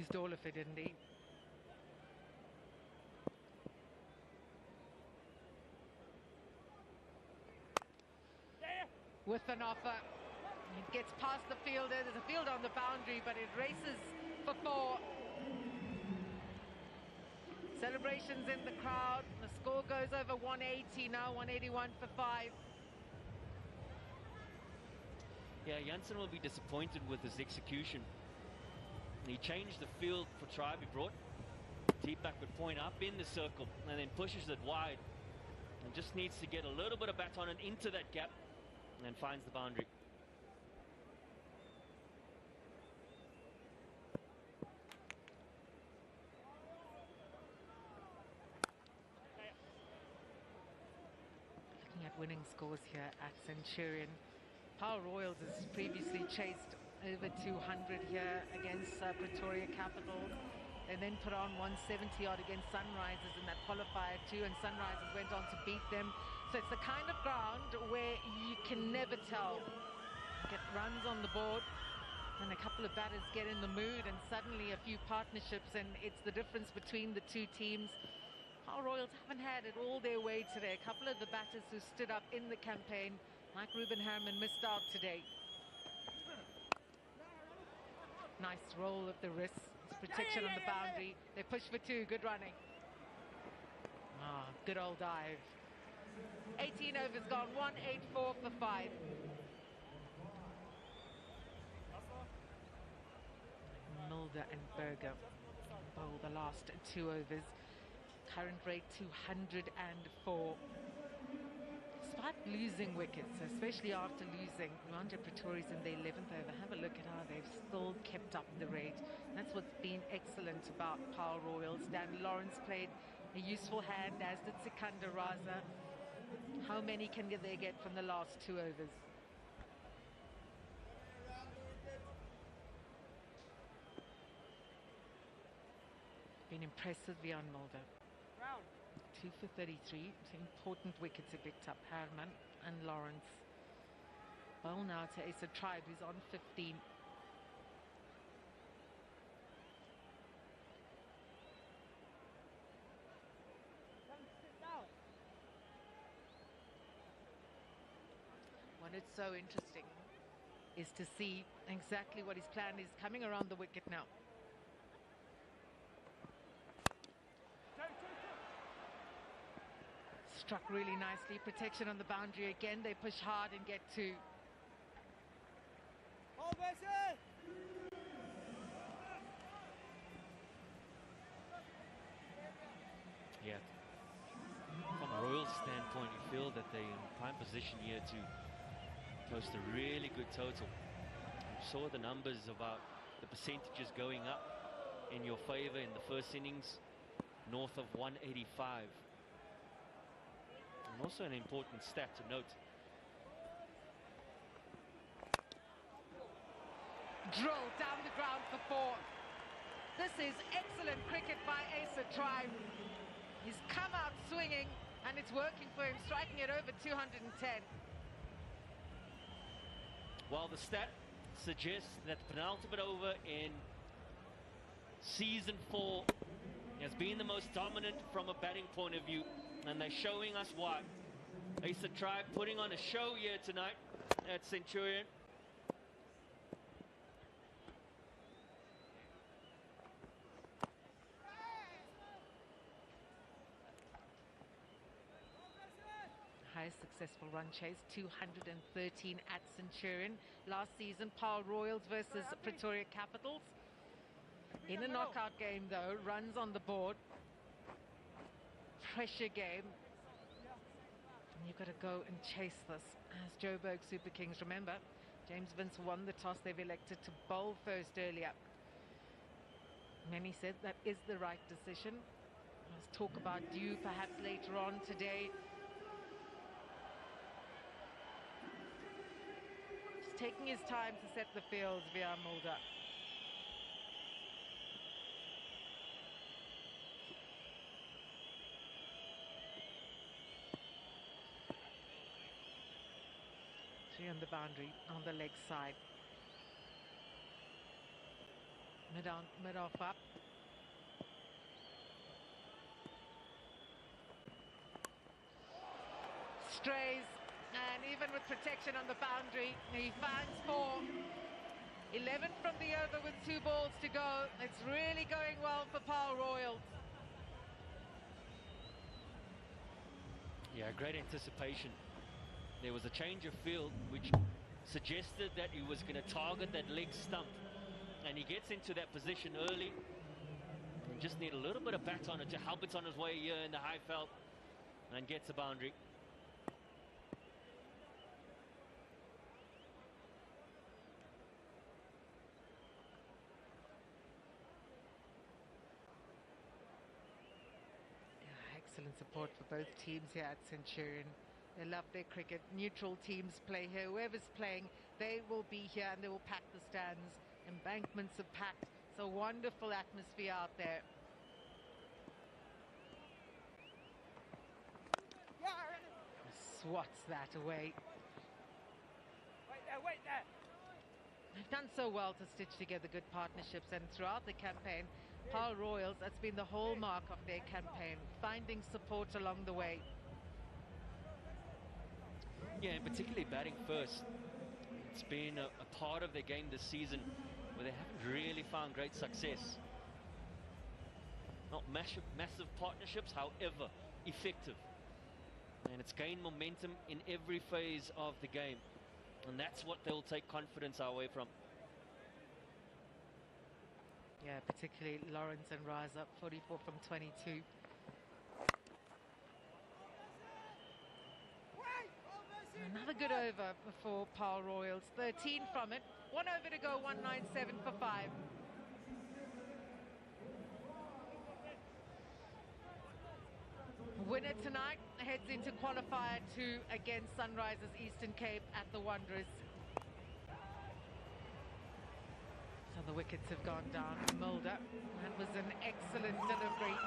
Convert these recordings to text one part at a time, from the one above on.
used all of it, didn't he? With an offer, he gets past the fielder. There's a field on the boundary, but it races for 4. Celebrations in the crowd. The score goes over 180 now, 181 for 5. Yeah, Janssen will be disappointed with his execution. He changed the field for Tribe. He brought deep backward point up in the circle and then pushes it wide. And just needs to get a little bit of bat on it into that gap and finds the boundary. Looking at winning scores here at Centurion. Power Royals has previously chased over 200 here against Pretoria Capital. They then put on 170 odd against Sunrisers in that qualifier too, and Sunrisers went on to beat them. So it's the kind of ground where you can never tell. Get runs on the board, and a couple of batters get in the mood, and suddenly a few partnerships, and it's the difference between the two teams. Power Royals haven't had it all their way today. A couple of the batters who stood up in the campaign, like Ruben Harriman, missed out today. Nice roll of the wrist. It's protection on the boundary. They push for 2. Good running. Good old dive. 18 overs gone. 184 for 5. Mulder and Berger bowl the last 2 overs. Current rate 204. Despite losing wickets, especially after losing, Rwanda Pretoria's in their 11th over. Have a look at how they've still kept up the rate. That's what's been excellent about Power Royals. Dan Lawrence played a useful hand, as did Sikandar Raza. How many can they get from the last 2 overs? Been impressive, Vian Mulder. 2 for 33. Two important wickets he picked up, Herman and Lawrence. Bowl now to Asa Tribe, who's on 15. What is so interesting is to see exactly what his plan is coming around the wicket now. Struck really nicely. Protection on the boundary again. They push hard and get 2. Yeah. From a Royal standpoint, you feel that they're in prime position here to post a really good total. You saw the numbers about the percentages going up in your favor in the first innings, north of 185. And also an important stat to note. Drilled down the ground for 4. This is excellent cricket by Asa Tribe. He's come out swinging, and it's working for him, striking it over 210. Well, the stat suggests that the penultimate over in season 4 has been the most dominant from a batting point of view, and they're showing us why. Asa Tribe putting on a show here tonight at Centurion. Highest successful run chase, 213 at Centurion. Last season, Power Royals versus Pretoria Capitals. In a knockout game, though, runs on the board. Pressure game. And you've got to go and chase this as Joburg Super Kings. Remember, James Vince won the toss. They've elected to bowl first earlier. Many said that is the right decision. Let's talk about Dew perhaps later on today. Just taking his time to set the fields via Mulder. Three on the boundary on the leg side. Mid-off up. Strays, and even with protection on the boundary, he finds 4. 11 from the over with 2 balls to go. It's really going well for Paarl Royals. Yeah, great anticipation. There was a change of field which suggested that he was going to target that leg stump. And he gets into that position early. And just need a little bit of bat on it to help it on his way here in the high felt. And gets a boundary. Excellent support for both teams here at Centurion. They love their cricket. Neutral teams play here. Whoever's playing, they will be here and they will pack the stands. Embankments are packed. It's a wonderful atmosphere out there. Swats that away. Wait there. They've done so well to stitch together good partnerships, and throughout the campaign, Paarl Royals, that's been the hallmark of their campaign, finding support along the way. Yeah, and particularly batting first. It's been a part of their game this season where they haven't really found great success. Not massive partnerships, however, effective. And it's gained momentum in every phase of the game. And that's what they'll take confidence away from. Yeah, particularly Lawrence and Rise up 44 from 22. Another good over for Paarl Royals. 13 from it. 1 over to go, 197 for 5. Winner tonight heads into qualifier 2 against Sunrisers Eastern Cape at the Wanderers. So the wickets have gone down. Mulder, that was an excellent delivery.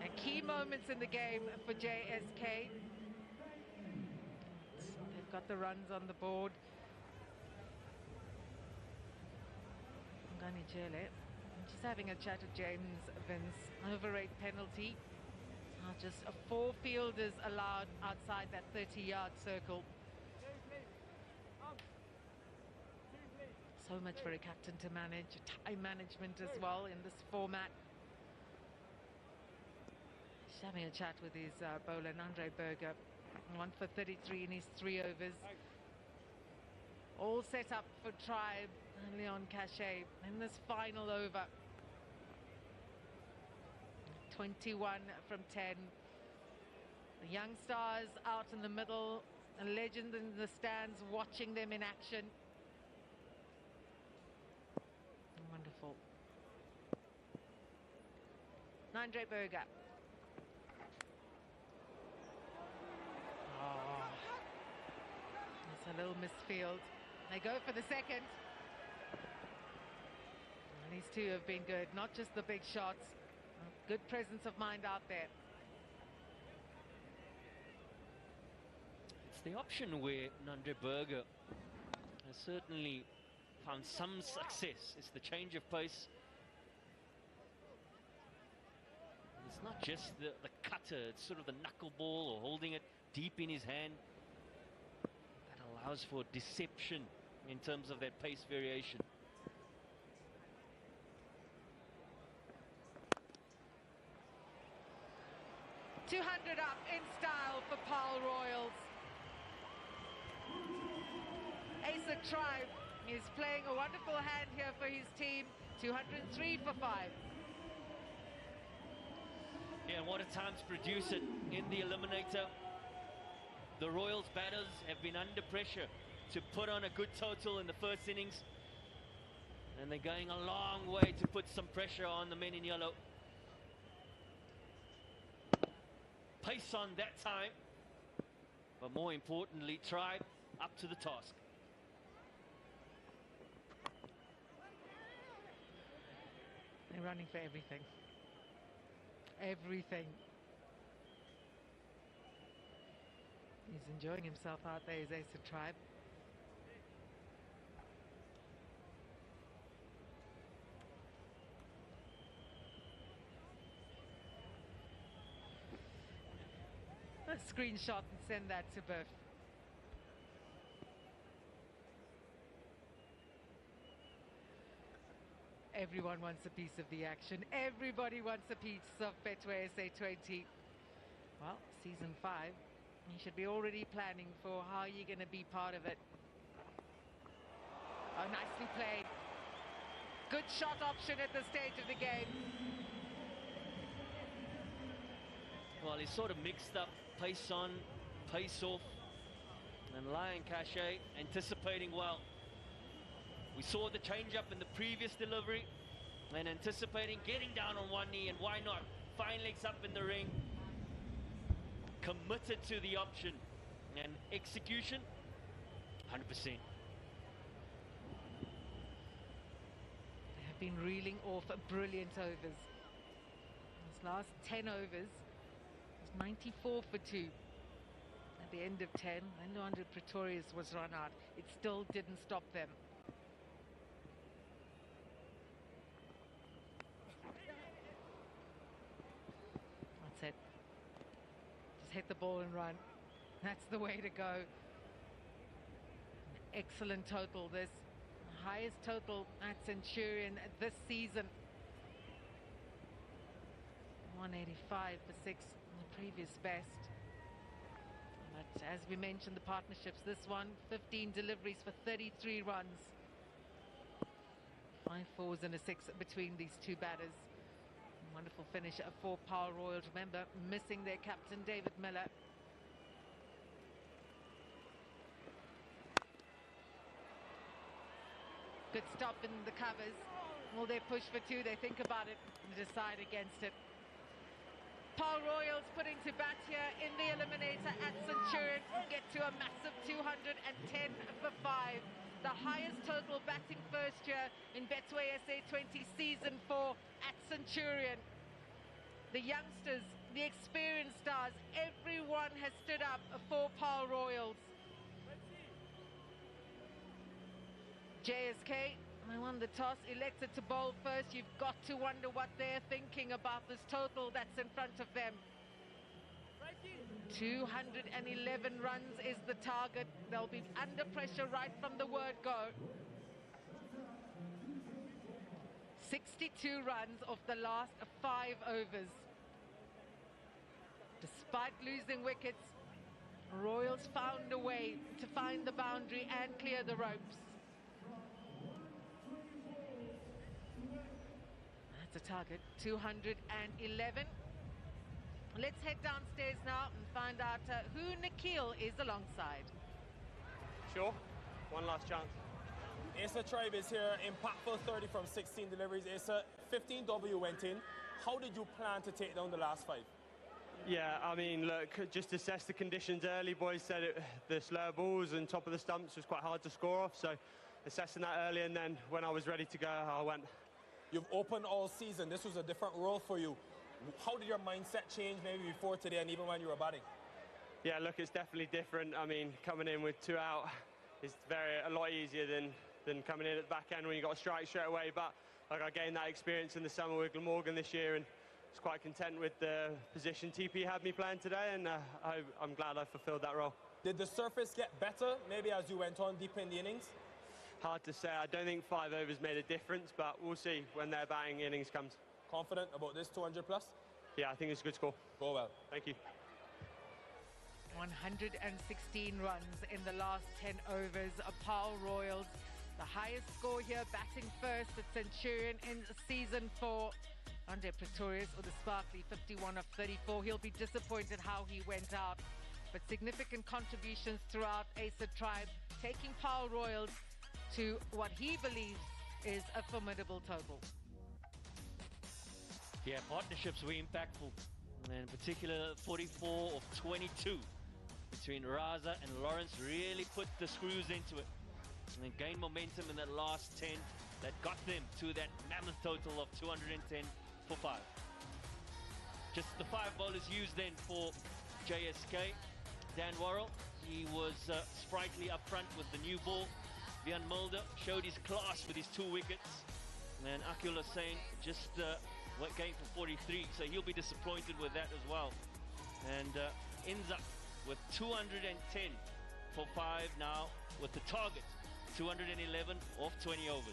And key moments in the game for JSK. They've got the runs on the board. Ngani Jele, just having a chat with James Vince. Over 8 penalty. Just 4 fielders allowed outside that 30-yard circle. So much for a captain to manage, time management as well in this format. He's having a chat with his bowler, Andre Berger. 1 for 33 in his 3 overs. All set up for Tribe and Leon Cachet in this final over. 21 from 10. The young stars out in the middle. A legend in the stands watching them in action. Wonderful. Andre Berger. Oh, that's a little misfield. They go for the second. And these two have been good, not just the big shots. Good presence of mind out there. It's the option where Andre Berger has certainly found some success. It's the change of pace. It's not just the cutter, it's sort of the knuckleball or holding it deep in his hand. That allows for deception in terms of that pace variation. $200 up in style for Paarl Royals. Asa Tribe is playing a wonderful hand here for his team. 203 for 5. Yeah, and what a time to produce it in the eliminator. The Royals batters have been under pressure to put on a good total in the first innings. And they're going a long way to put some pressure on the men in yellow. Pace on that time. But more importantly, Tribe up to the task. They're running for everything. Everything. He's enjoying himself out there, is Asa Tribe. a screenshot and send that to Biff. Everyone wants a piece of the action. Everybody wants a piece of Betway SA20. Well, season 5, you should be already planning for how you're going to be part of it. Oh, nicely played. Good shot option at this stage of the game. Well, he's sort of mixed up pace on, pace off, and Lion Cachet anticipating well. We saw the change-up in the previous delivery, and anticipating getting down on one knee, and why not? Fine legs up in the ring, committed to the option, and execution, 100%. They have been reeling off brilliant overs. This last 10 overs was 94 for 2. At the end of 10, then Andre Pretorius was run out. It still didn't stop them. That's it. Just hit the ball and run. That's the way to go. An excellent total, this. Highest total at Centurion this season. 185 for 6 in the previous best. But as we mentioned, the partnerships, this one, 15 deliveries for 33 runs. 5 fours and a 6 between these two batters. Wonderful finish for Power Royals. Remember, missing their captain, David Miller. Good stop in the covers. Will they push for 2? They think about it and decide against it. Power Royals putting to bat here in the eliminator at Centurion, get to a massive 210 for 5. The highest total batting first year in Betway SA20 Season 4 at Centurion. The youngsters, the experienced stars, everyone has stood up for Power Royals. JSK, I won the toss, elected to bowl first. You've got to wonder what they're thinking about this total that's in front of them. 211 runs is the target. They'll be under pressure right from the word go. 62 runs off the last 5 overs. Despite losing wickets, Royals found a way to find the boundary and clear the ropes. That's a target, 211. Let's head downstairs now and find out who Nikhil is alongside. Sure, one last chance. Asa Tribe is here, impactful 30 from 16 deliveries. Asa, 15W went in. How did you plan to take down the last 5? Yeah, I mean, look, just assess the conditions early. Boys said the slower balls and top of the stumps was quite hard to score off, so assessing that early, and then when I was ready to go, I went. You've opened all season. This was a different role for you. How did your mindset change maybe before today and even when you were batting? Yeah, look, it's definitely different. I mean, coming in with 2 out is a lot easier than coming in at the back end when you got a strike straight away. But like, I gained that experience in the summer with Glamorgan this year, and was quite content with the position TP had me playing today, and I'm glad I fulfilled that role. Did the surface get better maybe as you went on deep in the innings? Hard to say. I don't think 5 overs made a difference, but we'll see when their batting innings comes. Confident about this 200 plus? Yeah, I think it's a good score. Go well. Thank you. 116 runs in the last 10 overs of Power Royals. The highest score here, batting first at Centurion in Season 4. Andre Pretorius with a sparkly 51 of 34. He'll be disappointed how he went out. But significant contributions throughout Asa Tribe, taking Power Royals to what he believes is a formidable total. Yeah, partnerships were impactful. And in particular, 44 of 22 between Raza and Lawrence really put the screws into it. And gained momentum in that last 10 that got them to that mammoth total of 210 for 5. Just the 5 bowlers used then for JSK. Dan Worrell, he was sprightly up front with the new ball. Vian Mulder showed his class with his 2 wickets. And Akil Hussain just game for 43, so he'll be disappointed with that as well. And ends up with 210 for 5 now, with the target 211 off 20 overs.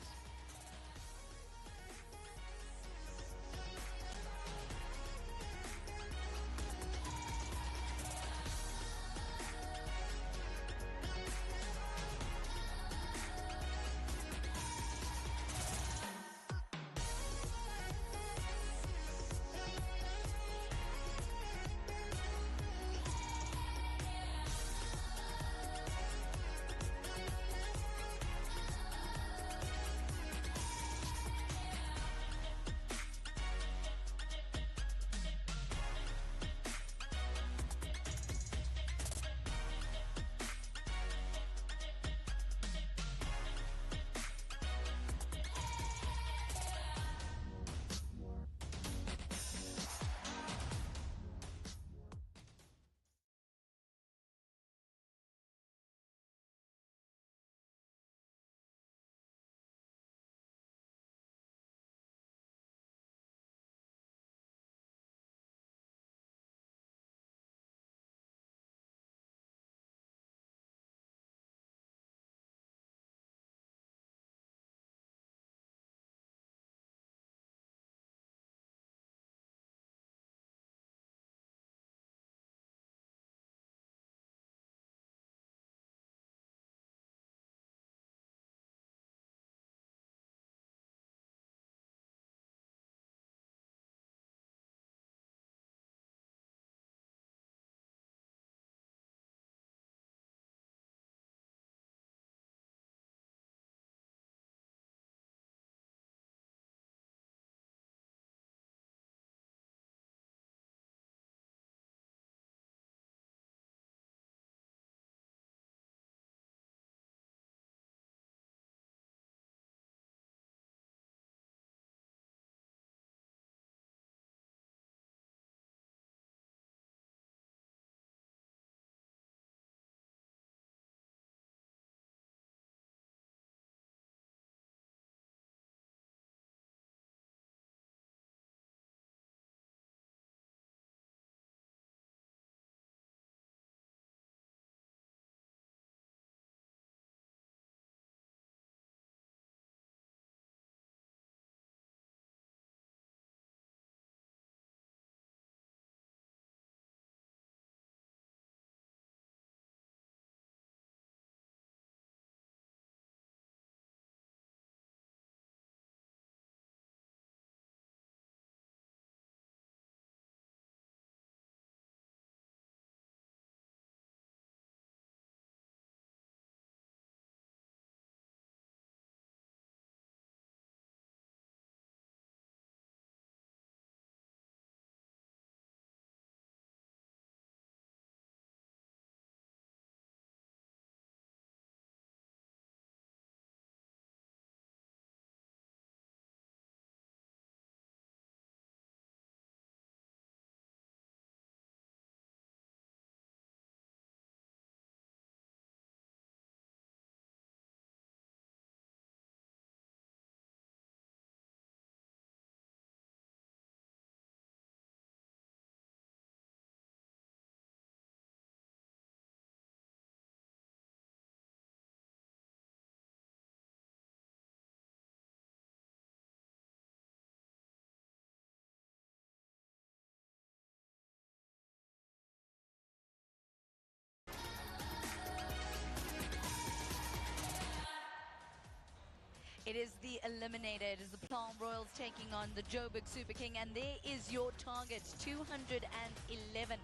It is the eliminator. It is the Palm Royals taking on the Joburg Super King, and there is your target. 211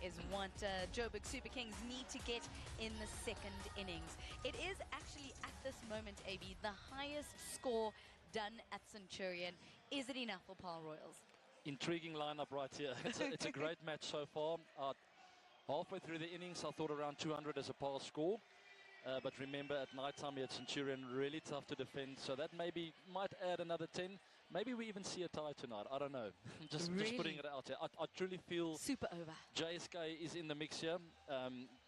is what Joburg Super Kings need to get in the second innings. It is actually at this moment, AB, the highest score done at Centurion. Is it enough for Palm Royals? Intriguing lineup right here. It's a great match so far. Halfway through the innings, I thought around 200 as a par score. But remember, at night time here at Centurion, really tough to defend. So that maybe might add another 10. Maybe we even see a tie tonight. I don't know. just putting it out here. I truly feel super over. JSK is in the mix here.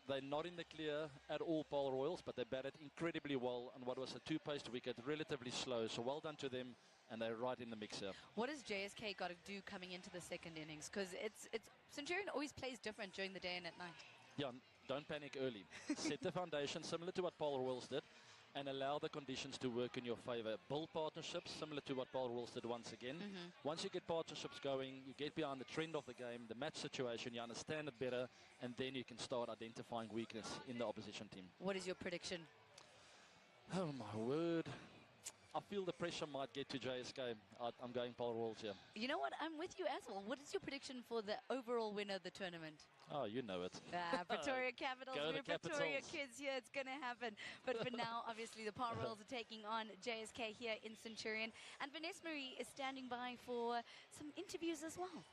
They're not in the clear at all, Palm Royals, but they batted incredibly well on what was a two-paced wicket, relatively slow. So well done to them. and they're right in the mix here. What has JSK got to do coming into the second innings? Because it's Centurion always plays different during the day and at night. Yeah, don't panic early. Set the foundation similar to what Paul Royals did, and allow the conditions to work in your favor. Build partnerships similar to what Paul Royals did once again. Once you get partnerships going, you get behind the trend of the game, the match situation, you understand it better, and then you can start identifying weakness in the opposition team. What is your prediction? Oh my word. I feel the pressure might get to JSK. I'm going Paul Royals here. You know what? I'm with you as well. What is your prediction for the overall winner of the tournament? Oh, you know it. Pretoria Capitals. Go We're the Capitals. Pretoria kids here. It's going to happen. But for now, obviously, the Power Royals are taking on JSK here in Centurion. And Vanessa Marie is standing by for some interviews as well.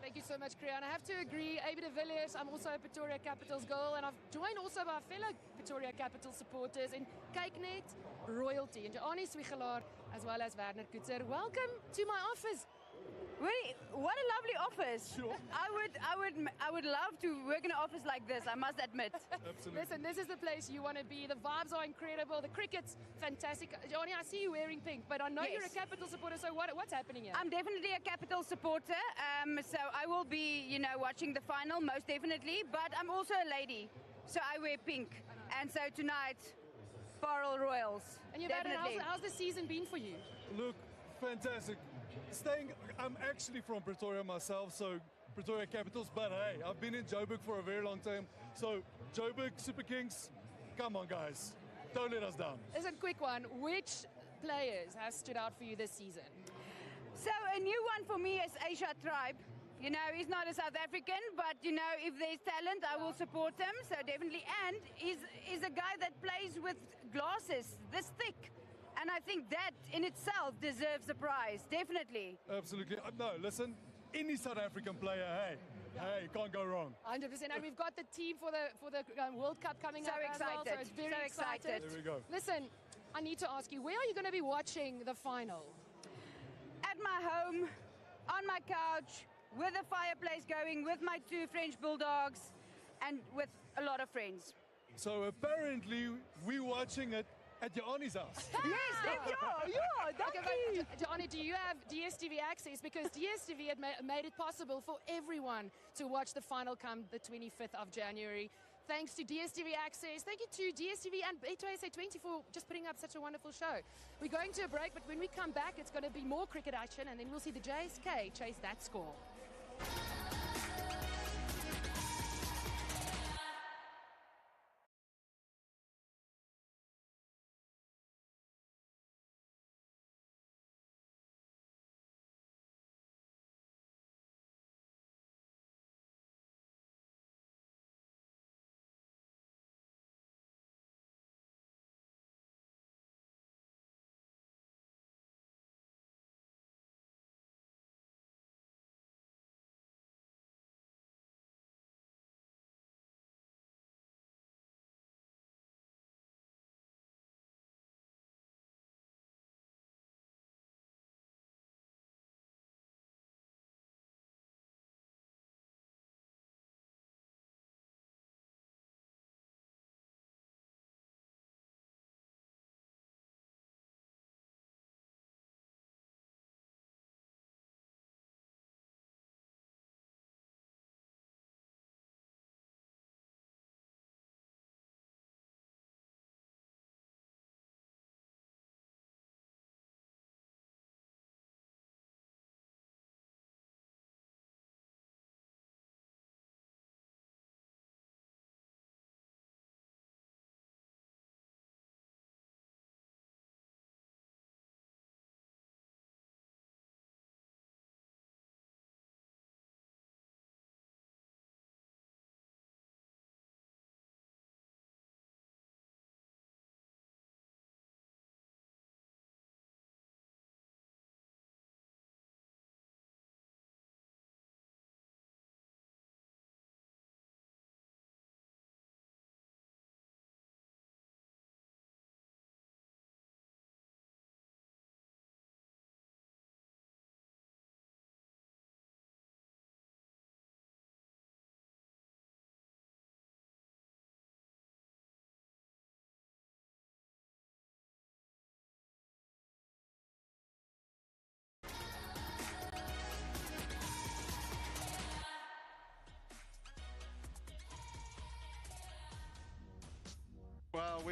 Thank you so much, Kriyan. I have to agree, AB de Villiers, I'm also a Pretoria Capitals girl, and I've joined also by fellow Pretoria Capitals supporters in Kyknet, Royalty, and Joannie Swigelaar, as well as Werner Koetser. Welcome to my office. Wait, what a lovely office. Sure. I would love to work in an office like this, I must admit. Absolutely. Listen, this is the place you want to be. The vibes are incredible. The cricket's fantastic. Johnny, I see you wearing pink, but I know you're a Capital supporter, so what's happening here? I'm definitely a Capital supporter, so I will be, watching the final, most definitely, but I'm also a lady, so I wear pink. And so tonight, Parel Royals, and you definitely. How's the season been for you? Look, fantastic. I'm actually from Pretoria myself, so Pretoria Capitals, but hey, I've been in Joburg for a very long time, so Joburg Super Kings, come on guys, don't let us down. This is a quick one. Which players have stood out for you this season? So a new one for me is Asia Tribe. He's not a South African, but if there's talent, I will support him, so definitely. And he's a guy that plays with glasses this thick. And I think that in itself deserves a prize, definitely. Absolutely. No, listen, any South African player, hey, can't go wrong. 100%. And we've got the team for the World Cup coming up as well, so it's very excited. There we go. Listen, I need to ask you, where are you going to be watching the final? At my home, on my couch, with a fireplace going, with my 2 French bulldogs, and with a lot of friends. So apparently, we're watching it at Joannie's house. Yes, Okay, Johnny, do you have DSTV access? Because DSTV had made it possible for everyone to watch the final come the 25th of January. Thanks to DSTV access. Thank you to DSTV and Betway SA20 for just putting up such a wonderful show. We're going to a break, but when we come back, it's going to be more cricket action, and then we'll see the JSK chase that score.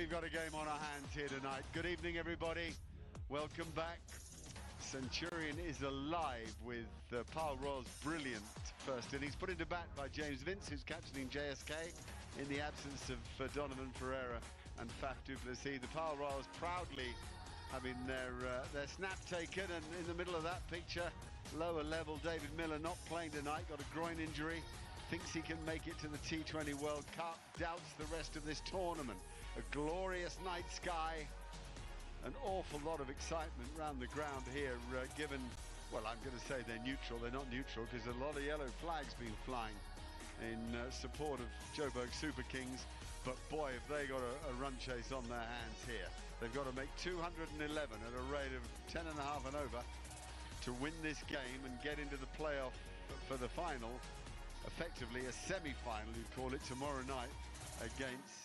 we've got a game on our hands here tonight. Good evening, everybody. Welcome back. Centurion is alive with Pal Royal's brilliant first innings, put into bat by James Vince, who's captaining JSK in the absence of Donovan Ferreira and Faf du Plessis. The Pal Royals proudly having their snap taken, and in the middle of that picture, lower level, David Miller not playing tonight, got a groin injury, thinks he can make it to the T20 World Cup, doubts the rest of this tournament. A glorious night sky, an awful lot of excitement around the ground here, given, well, I'm going to say they're neutral. They're not neutral because a lot of yellow flags been flying in support of Joburg Super Kings. But boy, have they got a run chase on their hands here. They've got to make 211 at a rate of 10.5 and over to win this game and get into the playoff for the final, effectively a semi-final, you'd call it, tomorrow night against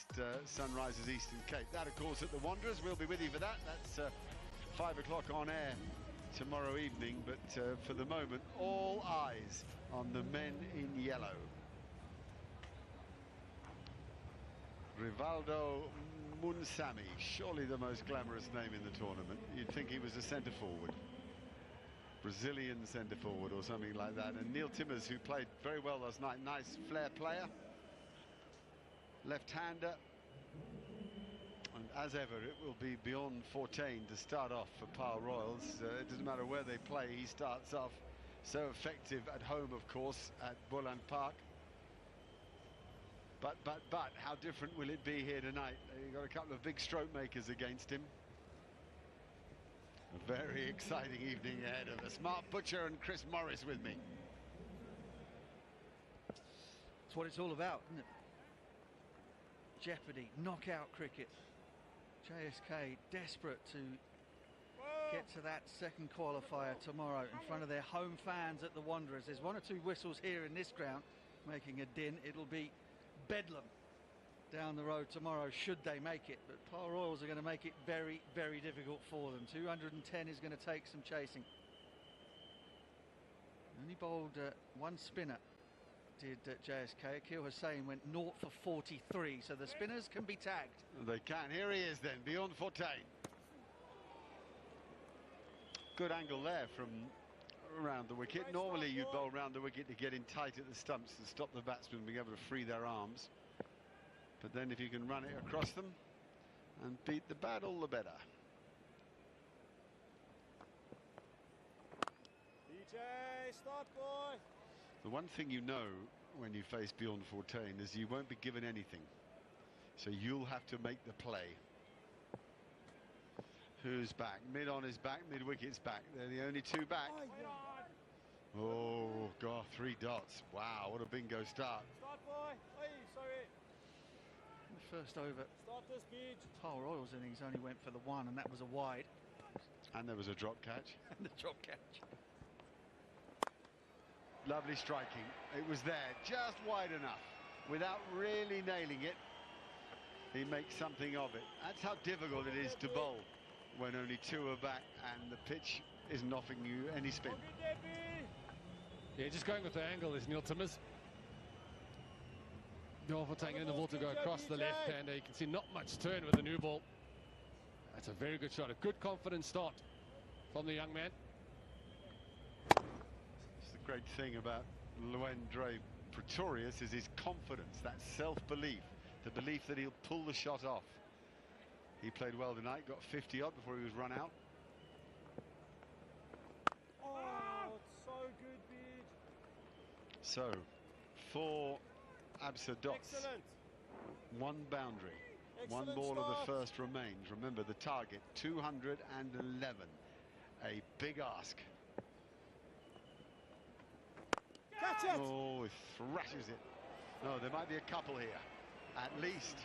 Sunrisers Eastern Cape. That, of course, at the Wanderers. We'll be with you for that. That's 5 o'clock on air tomorrow evening. But for the moment, all eyes on the men in yellow. Rivaldo Munsami, surely the most glamorous name in the tournament. You'd think he was a centre forward, Brazilian centre forward or something like that. And Neil Timmers, who played very well last night, nice flair player, left-hander. And as ever, it will be beyond 14 to start off for Pal Royals. It doesn't matter where they play, he starts off. So effective at home, of course, at Boland Park. But how different will it be here tonight? You've got a couple of big stroke makers against him. A very exciting evening ahead of us. Mark Butcher and Chris Morris with me. That's what it's all about, isn't it? Jeopardy, knockout cricket. JSK desperate to get to that second qualifier tomorrow in front of their home fans at the Wanderers. There's one or two whistles here in this ground making a din. It'll be bedlam down the road tomorrow should they make it, but Pal Royals are going to make it very, very difficult for them. 210 is going to take some chasing. Only bowled one spinner, did JSK. Akil Hussain went 0 for 43, so the spinners can be tagged. They can. Here he is then, beyond 14. Good angle there from around the wicket. Normally you'd bowl round the wicket to get in tight at the stumps and stop the batsmen being able to free their arms. But then if you can run it across them and beat the bat, all the better. DJ, start boy. The one thing you know when you face beyond 14 is you won't be given anything. So you'll have to make the play. Who's back? Mid on is back, mid wicket's back. They're the only two back. Oh, God, 3 dots. Wow, what a bingo start. Start boy. Hey, sorry. The first over. Start the speed. Pal Royals innings only went for the 1, and that was a wide. And there was a drop catch. And the drop catch. Lovely striking. It was there, just wide enough. Without really nailing it, he makes something of it. That's how difficult it is to bowl when only 2 are back and the pitch isn't offering you any spin. Yeah, just going with the angle is Neil Timmers. Going for taking in the ball to go across the left-hander. You can see not much turn with the new ball. That's a very good shot. A good confident start from the young man. It's the great thing about Luendre Pretorius is his confidence, that self-belief, the belief that he'll pull the shot off. He played well tonight, got 50 odd before he was run out. Oh, it's so good, Beach. So, 4 Absa dots, Excellent. 1 boundary, Excellent 1 ball start. of the first remains. Remember the target, 211. A big ask. Catch it. Oh, he thrashes it. No, there might be a couple here, at least.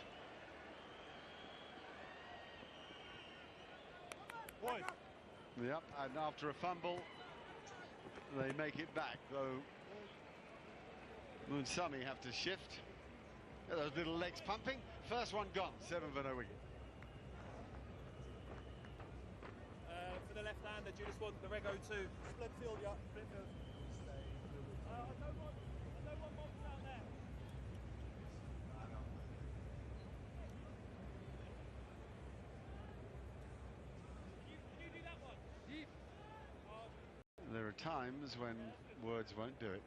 Boy. Yep, and after a fumble, they make it back, though Munsami have to shift. Yeah, those little legs pumping. First one gone, 7 for no wicket. For the left-hander, Judas one, the Rego 2. Split field, yeah. Split field. I don't want Monks out there. are times when words won't do it.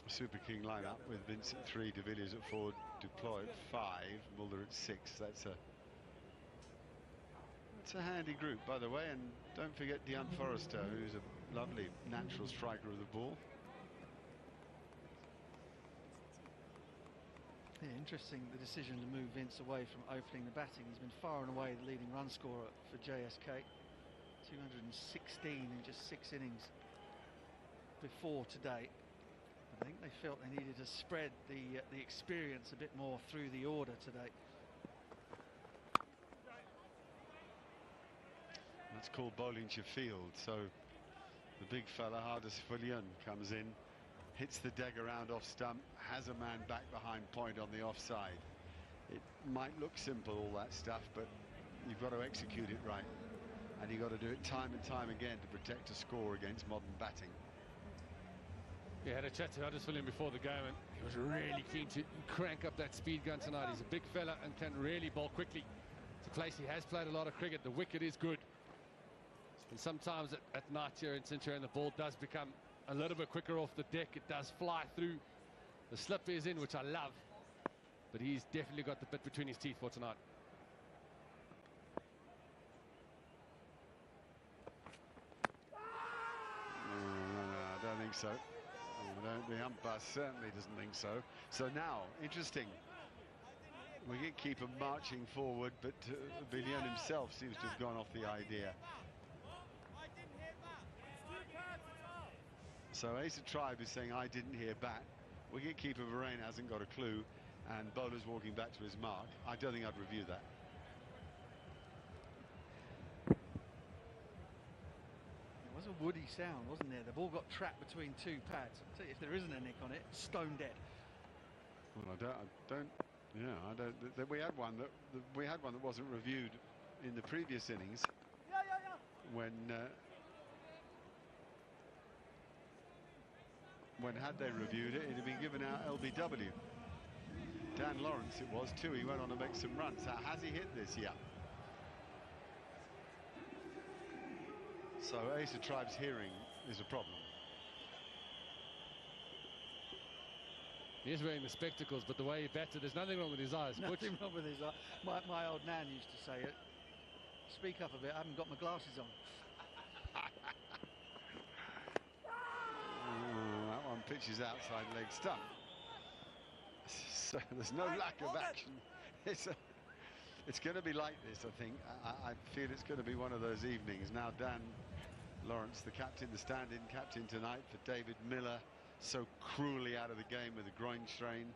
Super King lineup with Vincent 3, De Villiers at 4, Duploy at 5, Mulder at 6. That's a handy group, by the way, and don't forget Dion Forrester, who's a lovely natural striker of the ball. Yeah, interesting, the decision to move Vince away from opening the batting. He's been far and away the leading run scorer for JSK. 216 in just 6 innings before today. I think they felt they needed to spread the experience a bit more through the order today. That's called bowling to field. So the big fella, Hardus Fullion, comes in, hits the dagger round off stump, has a man back behind point on the offside. It might look simple, all that stuff, but you've got to execute it right. And you've got to do it time and time again to protect a score against modern batting. Yeah, had a chat to Huddersfield before the game, and he was really keen to crank up that speed gun tonight. He's a big fella and can really bowl quickly. It's a place he has played a lot of cricket. The wicket is good. And sometimes at night here in Centurion, the ball does become a little bit quicker off the deck. It does fly through. The slip is in, which I love. But he's definitely got the bit between his teeth for tonight. I don't think so. The umpire certainly doesn't think so. So now, interesting. Wicketkeeper marching forward, but Villian himself seems to have gone off the idea. So Ace of Tribe is saying, I didn't hear bat. Wicketkeeper Varane hasn't got a clue, and bowler's walking back to his mark. I don't think I'd review that. It was a woody sound, wasn't there? The ball got trapped between 2 pads. I'll tell you, if there isn't a nick on it, stone dead. Well, I don't. Yeah, I don't. We had one that wasn't reviewed in the previous innings. When had they reviewed it, it'd have been given out LBW. Dan Lawrence it was too. He went on to make some runs. Has he hit this? Yeah. So Ace of Tribe's hearing is a problem. He is wearing the spectacles, but the way he batted, there's nothing wrong with his eyes. Nothing wrong with his eyes. My old nan used to say it. Speak up a bit, I haven't got my glasses on. That one pitches outside leg stump. So there's no lack of action. It's going to be like this, I think. I feel it's going to be one of those evenings. Now Dan Lawrence, the captain, the stand-in captain tonight for David Miller, so cruelly out of the game with a groin strain.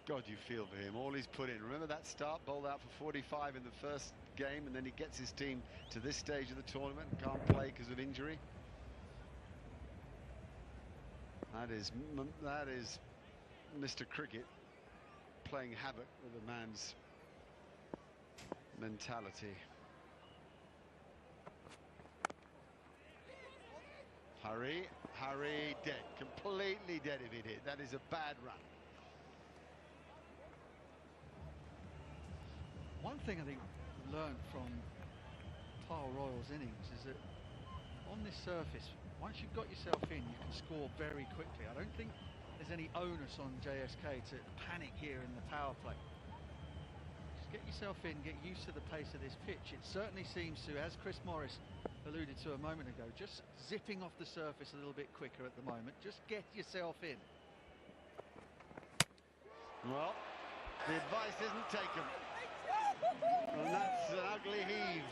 God, you feel for him. All he's put in. Remember that start, bowled out for 45 in the first game, and then he gets his team to this stage of the tournament and can't play because of injury. That is Mr. Cricket playing havoc with a man's mentality. Hurry, dead. Completely dead if he did. That is a bad run. One thing I think we learned from Tile Royal's innings is that on this surface, once you've got yourself in, you can score very quickly. I don't think there's any onus on JSK to panic here in the power play. Just get yourself in, get used to the pace of this pitch. It certainly seems to, as Chris Morris alluded to a moment ago, just zipping off the surface a little bit quicker at the moment. Just get yourself in. Well, the advice isn't taken. And that's an ugly heave.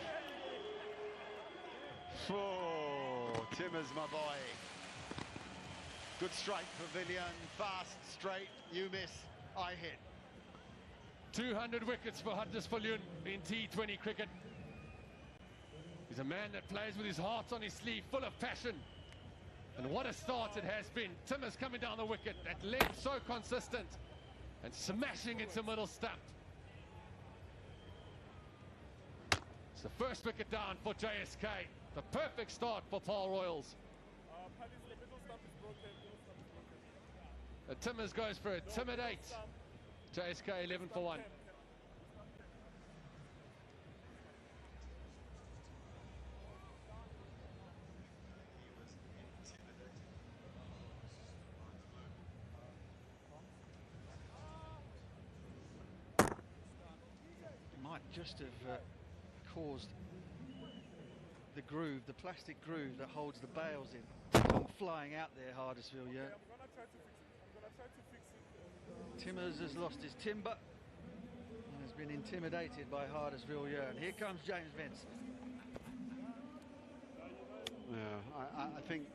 Oh, Timmers, my boy. Good strike for Villian. Fast, straight. You miss, I hit. 200 wickets for Huddersfield in T20 cricket. He's a man that plays with his heart on his sleeve, full of passion. And what a start it has been. Timmers coming down the wicket, that leg so consistent, and smashing into middle stump. It's the first wicket down for JSK. The perfect start for Paul Royals. Timmers goes for a timid 8. JSK 11 for 1. Might just have caused the groove, the plastic groove that holds the bales in, to come flying out there, Hardisville, yeah. Timmers has lost his timber and has been intimidated by Hardisville, yeah. And here comes James Vince. Yeah, I think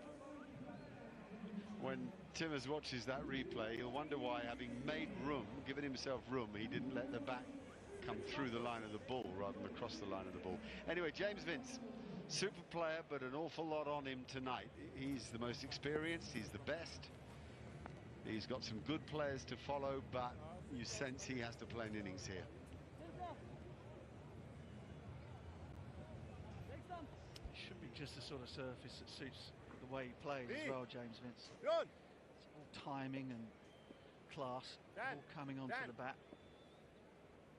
when Timmers watches that replay, he'll wonder why, having made room, given himself room, he didn't let the bat come through the line of the ball rather than across the line of the ball. Anyway, James Vince, super player, but an awful lot on him tonight. He's the most experienced, he's the best. He's got some good players to follow, but you sense he has to play an innings here. Should be just the sort of surface that suits the way he plays as well, James Vince. It's all timing and class, all coming onto the bat.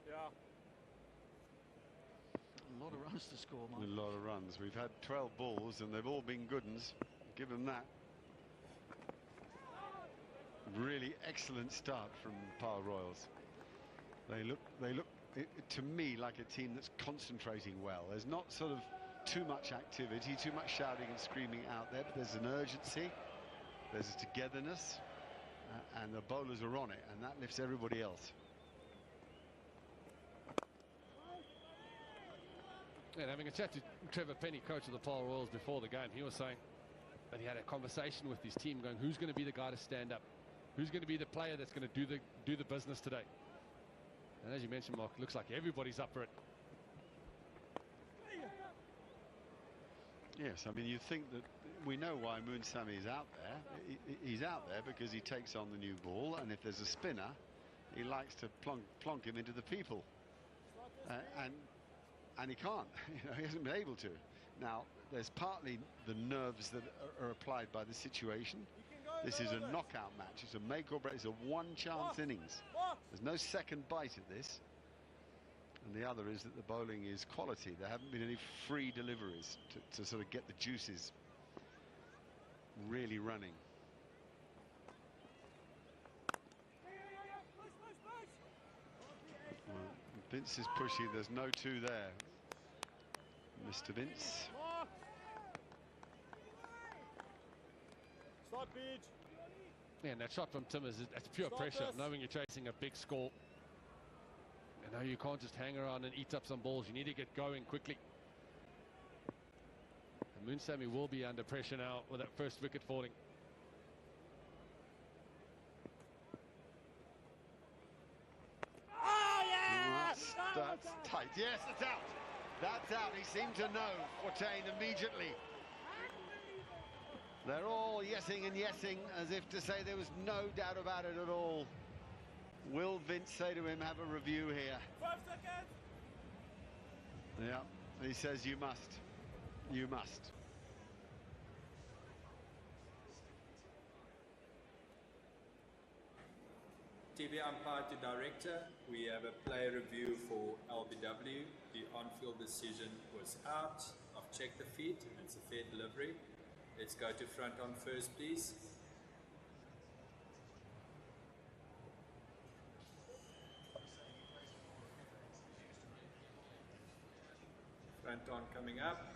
Yeah. A lot of runs to score, Mike. A lot of runs. We've had 12 balls and they've all been good uns. Give them that. Really excellent start from Power Royals. They look to me like a team that's concentrating well. There's not sort of too much activity, too much shouting and screaming out there, but there's an urgency, there's a togetherness, and the bowlers are on it, and that lifts everybody else. And having a chat to Trevor Penny, coach of the Power Royals, before the game, he was saying that he had a conversation with his team going, who's going to be the guy to stand up? Who's going to be the player that's going to do the business today? And as you mentioned, Mark, it looks like everybody's up for it. Yes, I mean, you think that we know why Moon Sami is out there. He's out there because he takes on the new ball, and if there's a spinner, he likes to plonk him into the people. And he can't. You know, he hasn't been able to. Now, there's partly the nerves that are applied by the situation. This is a knockout match. It's a make or break. It's a one-chance innings. There's no second bite at this. And the other is that the bowling is quality. There haven't been any free deliveries to sort of get the juices really running. Well, Vince is pushy. There's no two there. Mr. Vince. Yeah, and that shot from Timmers, that's pure pressure, knowing you're chasing a big score. And now you can't just hang around and eat up some balls. You need to get going quickly. And Moon Sami will be under pressure now with that first wicket falling. That's tight. Yes, it's out. That's out. He seemed to know Fortain immediately. They're all yesing and yesing as if to say there was no doubt about it at all. Will Vince say to him, have a review here? 5 seconds. Yeah, he says you must. You must. TV umpire to director, we have a player review for LBW. The on-field decision was out. I've checked the feet, it's a fair delivery. Let's go to front on first, please. Front on coming up.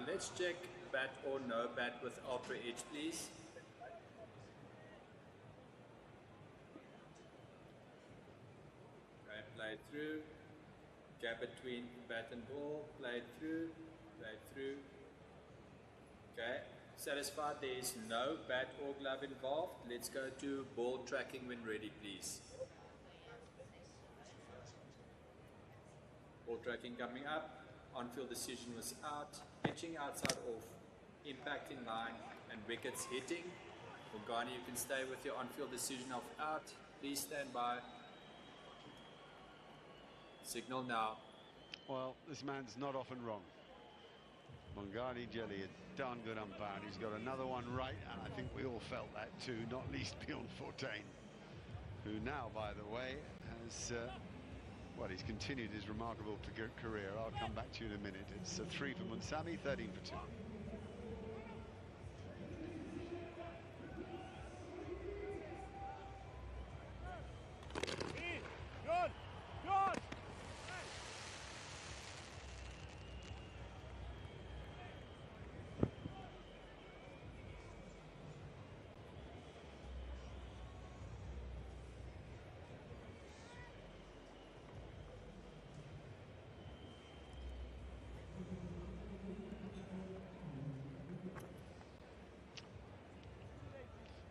Let's check bat or no bat with ultra edge, please. Okay, play it through. Gap between bat and ball, play it through, play it through. Okay, satisfied there is no bat or glove involved. Let's go to ball tracking when ready, please. Ball tracking coming up. On-field decision was out. Pitching outside off. Impact in line and wickets hitting. Ogani, you can stay with your on-field decision of out. Please stand by. Signal now. Well, this man's not often wrong. Mongani Jelly, a darn good umpire, and he's got another one right, and I think we all felt that too, not least Bjorn Fortuyn, who now, by the way, has well, he's continued his remarkable career. I'll come back to you in a minute. It's 3 for Munsami, 13 for 2. Good! Good!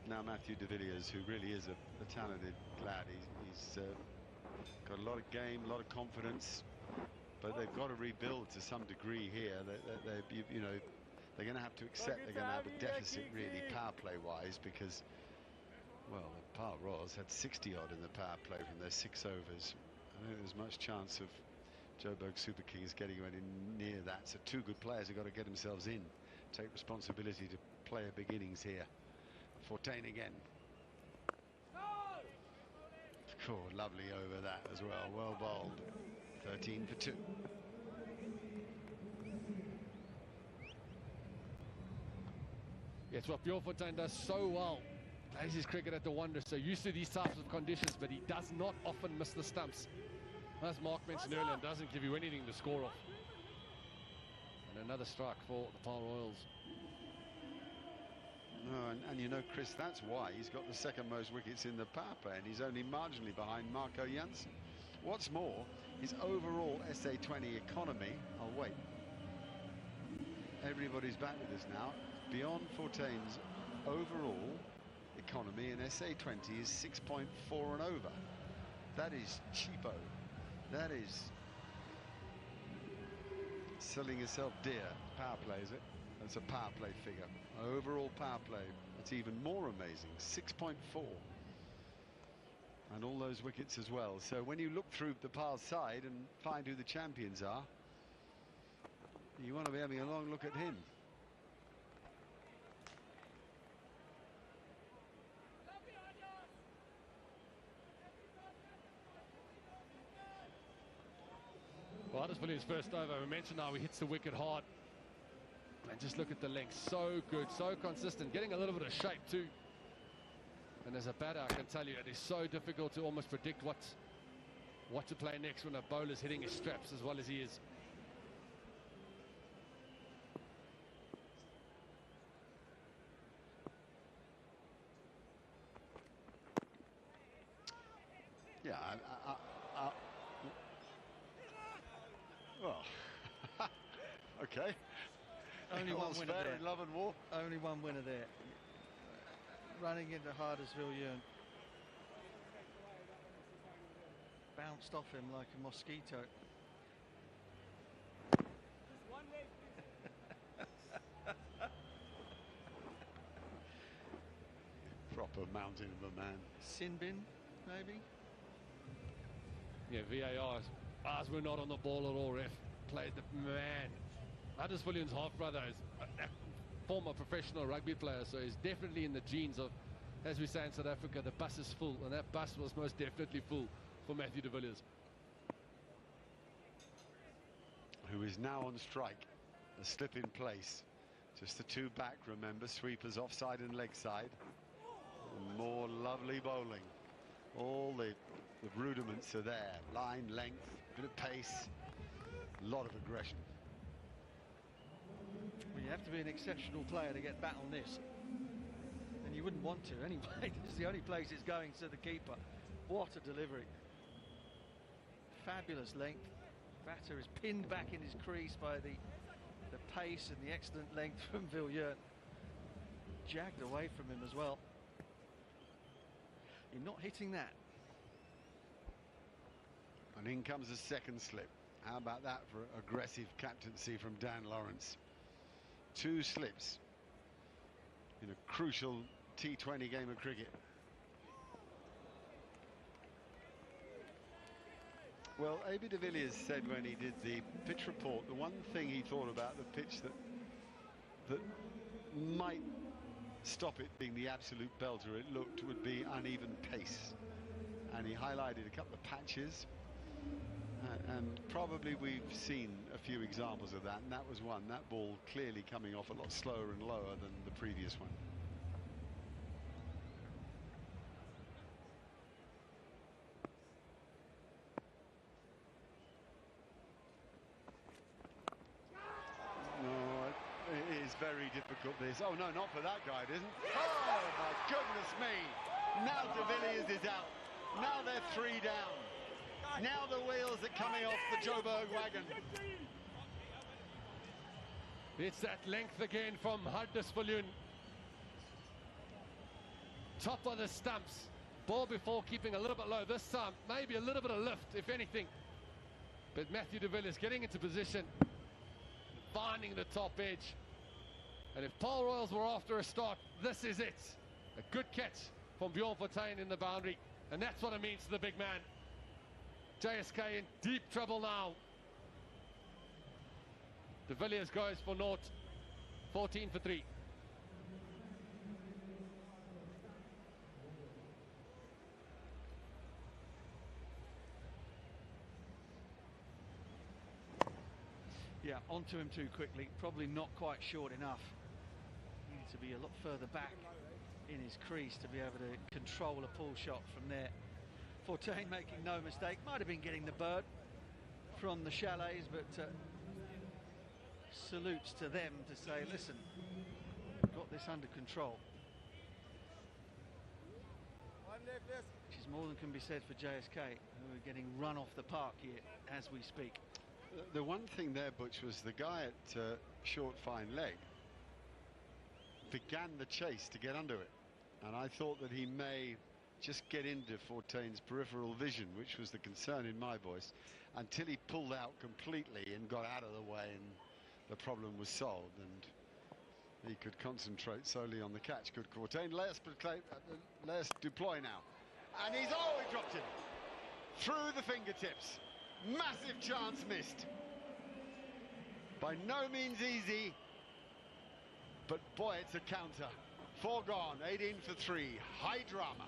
Now Matthew de Villiers, who really is a talented lad, he's got a lot of game, a lot of confidence, but they've got to rebuild to some degree here. You know, they're going to have to accept they're going to have a deficit really power play wise, because, well, the Pile Royals had 60 odd in the power play from their 6 overs. I don't think there's much chance of Joburg Super Kings getting any near that. So 2 good players have got to get themselves in, take responsibility to play a big innings here. Fortuyn again. Scored lovely over that as well. Well bowled. 13 for 2. It's what Bjorn Fortuyn does so well. Plays his cricket at the Wanderers, so used to these types of conditions, but he does not often miss the stumps. As Mark mentioned earlier, doesn't give you anything to score off. And another strike for the Pile Royals. No, and you know, Chris, that's why he's got the second most wickets in the power play, and he's only marginally behind Marco Jansen. What's more, his overall SA20 economy, I'll wait. Everybody's back with us now. Beyond Fortuyn's overall economy in SA20 is 6.4 and over. That is cheapo. That is selling yourself dear. Power play, is it? That's a power play figure. Overall power play, it's even more amazing, 6.4. And all those wickets as well. So when you look through the Pile's side and find who the champions are, you want to be having a long look at him. Well, Huddersfield first over. We mentioned how he hits the wicket hard. And just look at the length. So good, so consistent. Getting a little bit of shape too. And as a batter, I can tell you, it is so difficult to almost predict what to play next when a bowler's hitting his straps as well as he is. Yeah, well, okay. Only one winner fair there. in love and war. Only one winner there. Running into Huddersfield, bounced off him like a mosquito. Proper mountain of a man. Sin bin, maybe? Yeah, VAR. Ours were not on the ball at all, ref. Played the man. Huddersfield's half-brother is a former professional rugby player, so he's definitely in the genes of, as we say in South Africa, the bus is full, and that bus was most definitely full for Matthew de Villiers. Who is now on strike. A slip in place. Just the 2 back, remember, sweepers offside and leg side. And more lovely bowling. All the rudiments are there. Line, length, bit of pace, a lot of aggression. Well, you have to be an exceptional player to get bat on this. And you wouldn't want to anyway. This is the only place it's going to the keeper. What a delivery. Fabulous length. Batter is pinned back in his crease by the pace and the excellent length from Villiers. Jagged away from him as well. You're not hitting that. And in comes a second slip. How about that for aggressive captaincy from Dan Lawrence? 2 slips in a crucial T20 game of cricket. Well, A.B. de Villiers said when he did the pitch report, the one thing he thought about the pitch that that might stop it being the absolute belter it looked would be uneven pace. And he highlighted a couple of patches. And probably we've seen a few examples of that, and that was one. That ball clearly coming off a lot slower and lower than the previous one. No, it is very difficult this. Oh no, not for that guy, it isn't. Oh my goodness me! Now De Villiers is out. Now they're 3 down. Now the wheels are coming off the Joburg wagon. It's that length again from Hardisfalun. Top of the stumps. Ball before keeping a little bit low. This time, maybe a little bit of lift, if anything. But Matthew de Villiers getting into position, finding the top edge. And if Paul Royals were after a start, this is it. A good catch from Bjorn Fortuin in the boundary. And that's what it means to the big man. JSK in deep trouble now. De Villiers goes for naught. 14 for 3. Yeah, onto him too quickly. Probably not quite short enough. Needed to be a lot further back in his crease to be able to control a pull shot from there. Fortuin making no mistake. Might have been getting the bird from the chalets, but salutes to them to say, listen, got this under control. Which is more than can be said for JSK, who are getting run off the park here as we speak. The one thing there, Butch, was the guy at short fine leg began the chase to get under it, and I thought that he may just get into Fortuin's peripheral vision, which was the concern in my voice, until he pulled out completely and got out of the way, and the problem was solved, and he could concentrate solely on the catch. Good Fortuin. Let's deploy now, and he dropped him through the fingertips. Massive chance missed. By no means easy, but boy, it's a counter. 4 gone, 18 for 3. High drama.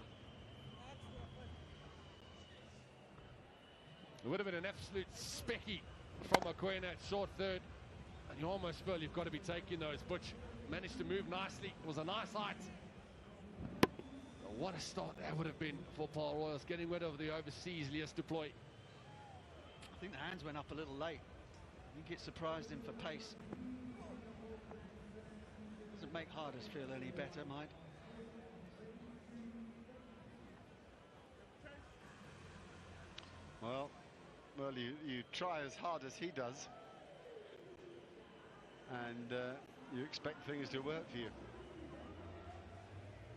It would have been an absolute specky from Mokoena at short third. And you almost feel you've got to be taking those. Butch managed to move nicely. It was a nice height. What a start that would have been for Paul Royals, getting rid of the overseas Lias deploy. I think the hands went up a little late. I think it surprised him for pace. Doesn't make Harders feel any better, mind. Well, you try as hard as he does, and you expect things to work for you.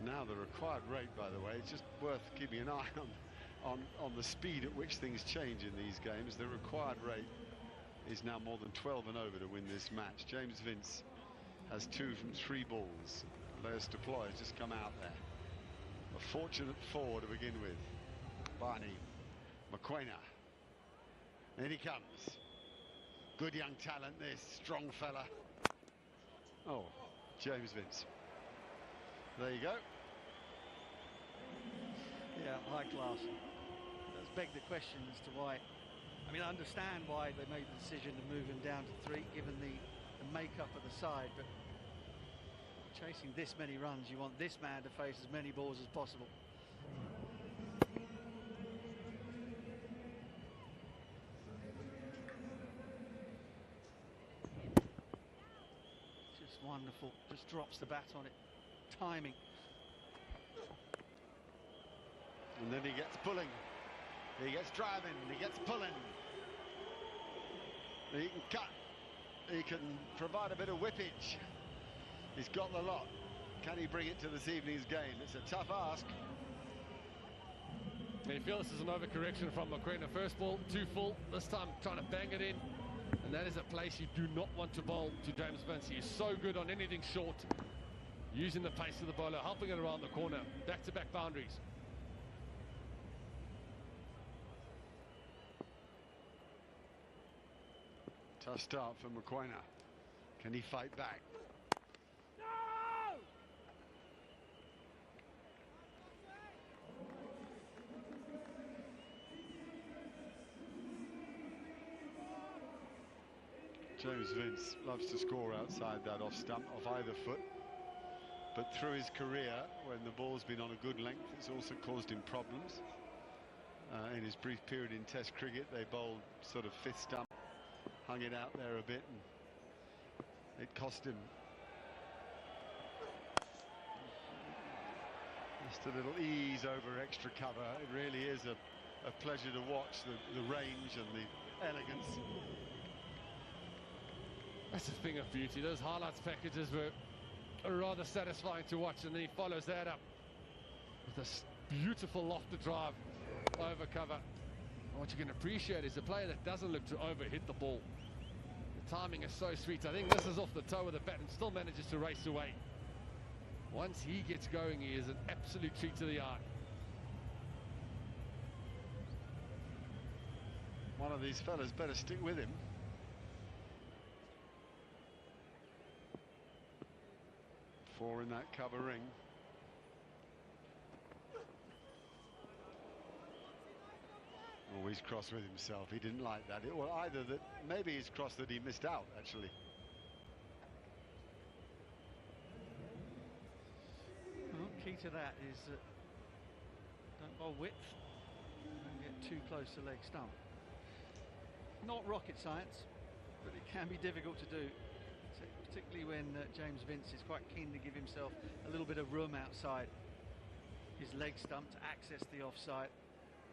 Now the required rate, by the way, it's just worth keeping an eye on the speed at which things change in these games. The required rate is now more than 12 and over to win this match. James Vince has 2 from 3 balls. Lias Deploy has just come out there. A fortunate 4 to begin with. Barney Mokoena. In he comes. Good young talent, this strong fella. Oh, James Vince. There you go. Yeah, high class. Does beg the question as to why. I mean, I understand why they made the decision to move him down to 3, given the makeup of the side, but chasing this many runs, you want this man to face as many balls as possible. Just wonderful. Just drops the bat on it. Timing. And then he gets pulling. He gets driving. He gets pulling. He can cut. He can provide a bit of whippage. He's got the lot. Can he bring it to this evening's game? It's a tough ask. You feel this is an overcorrection from Mokoena. First ball, too full. This time trying to bang it in. And that is a place you do not want to bowl to James Vince. He is so good on anything short. Using the pace of the bowler, helping it around the corner. Back-to-back boundaries. Tough start for Mokoena. Can he fight back? James Vince loves to score outside that off stump, off either foot. But through his career, when the ball's been on a good length, it's also caused him problems. In his brief period in Test cricket, they bowled sort of fifth stump, hung it out there a bit, and it cost him just a little ease over extra cover. It really is a pleasure to watch the range and the elegance. That's a thing of beauty. Those highlights packages were rather satisfying to watch, and then he follows that up with this beautiful lofted drive over cover. And what you can appreciate is a player that doesn't look to overhit the ball. The timing is so sweet. I think this is off the toe of the bat and still manages to race away. Once he gets going, he is an absolute treat to the eye. One of these fellas better stick with him. Four in that cover ring. Always cross with himself. He didn't like that. Well, either that, maybe he's cross that he missed out, actually. Well, key to that is don't bowl width, don't get too close to leg stump. Not rocket science, but it can be difficult to do, particularly when James Vince is quite keen to give himself a little bit of room outside his leg stump to access the offside.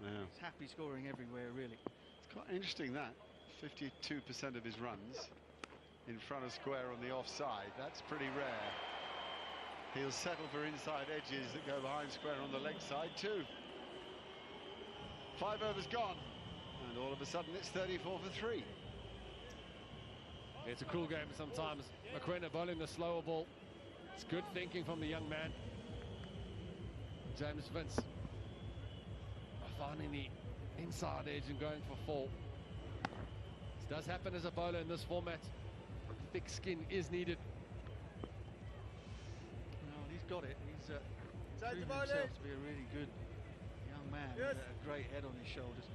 Yeah. He's happy scoring everywhere, really. It's quite interesting that 52% of his runs in front of square on the offside. That's pretty rare. He'll settle for inside edges that go behind square on the leg side too. 5 overs gone, and all of a sudden it's 34 for 3. It's a cool game sometimes. McQueen bowling the slower ball. It's good thinking from the young man. James Vince finding the inside edge and going for 4. This does happen as a bowler in this format. Thick skin is needed. Well, he's got it. He's proven himself to be a really good young man with a great head on his shoulders.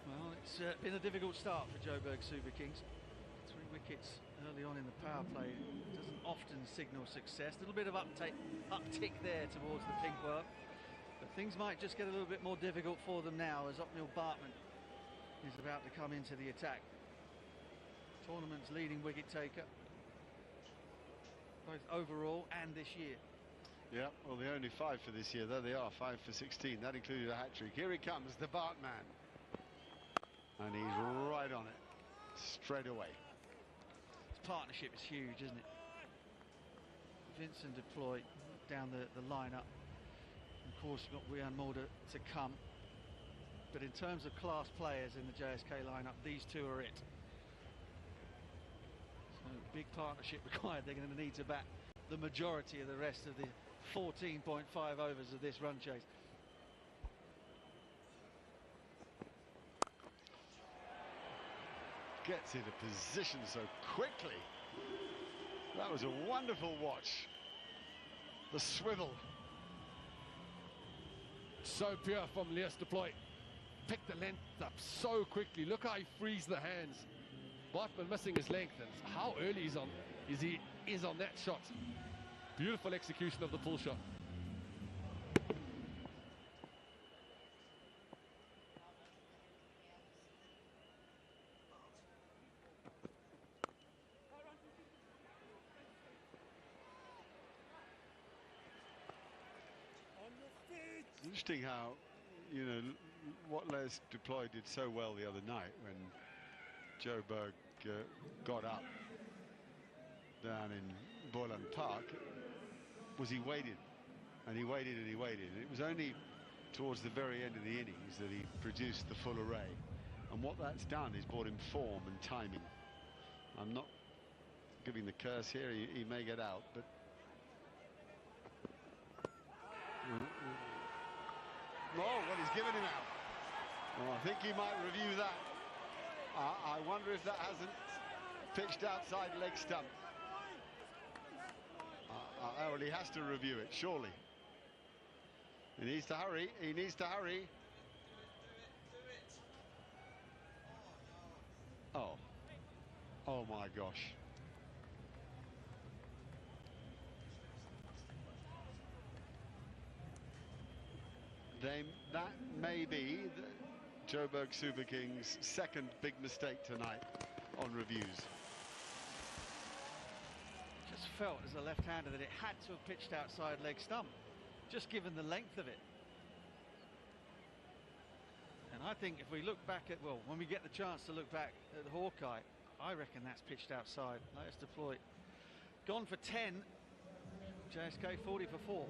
Well, it's been a difficult start for Joburg Super Kings. 3 wickets early on in the power play doesn't often signal success. A little bit of uptick there towards the pink worm, but things might just get a little bit more difficult for them now as Upnil Bartman is about to come into the attack. Tournament's leading wicket taker, both overall and this year. Yeah, well, the only 5 for this year. There they are, 5 for 16. That included a hat-trick. Here he comes, the Bartman. And he's right on it, straight away. This partnership is huge, isn't it? Vincent deploy down the lineup. Of course, you've got Rian Mulder to come. But in terms of class players in the JSK lineup, these two are it. So big partnership required. They're going to need to bat the majority of the rest of the 14.5 overs of this run chase. Gets into position so quickly. That was a wonderful watch. The swivel. So pure from Leas Deploy. Picked the length up so quickly. Look how he frees the hands. Bartman missing his length, and how early he is on that shot. Beautiful execution of the pull shot. Interesting how, you know, what Les Deploy did so well the other night when Joburg got up down in Boland Park was he waited and he waited and he waited. And it was only towards the very end of the innings that he produced the full array. And what that's done is brought him form and timing. I'm not giving the curse here, he may get out, but oh, well, he's given him out. Well, I think he might review that. I wonder if that hasn't pitched outside leg stump. Well, he has to review it, surely. He needs to hurry. He needs to hurry. Oh. Oh my gosh. That may be the Joburg Super Kings' second big mistake tonight on reviews. Just felt as a left-hander that it had to have pitched outside leg stump, just given the length of it. And I think if we look back at, well, when we get the chance to look back at Hawkeye, I reckon that's pitched outside. Let's deploy. Gone for 10. JSK 40 for 4.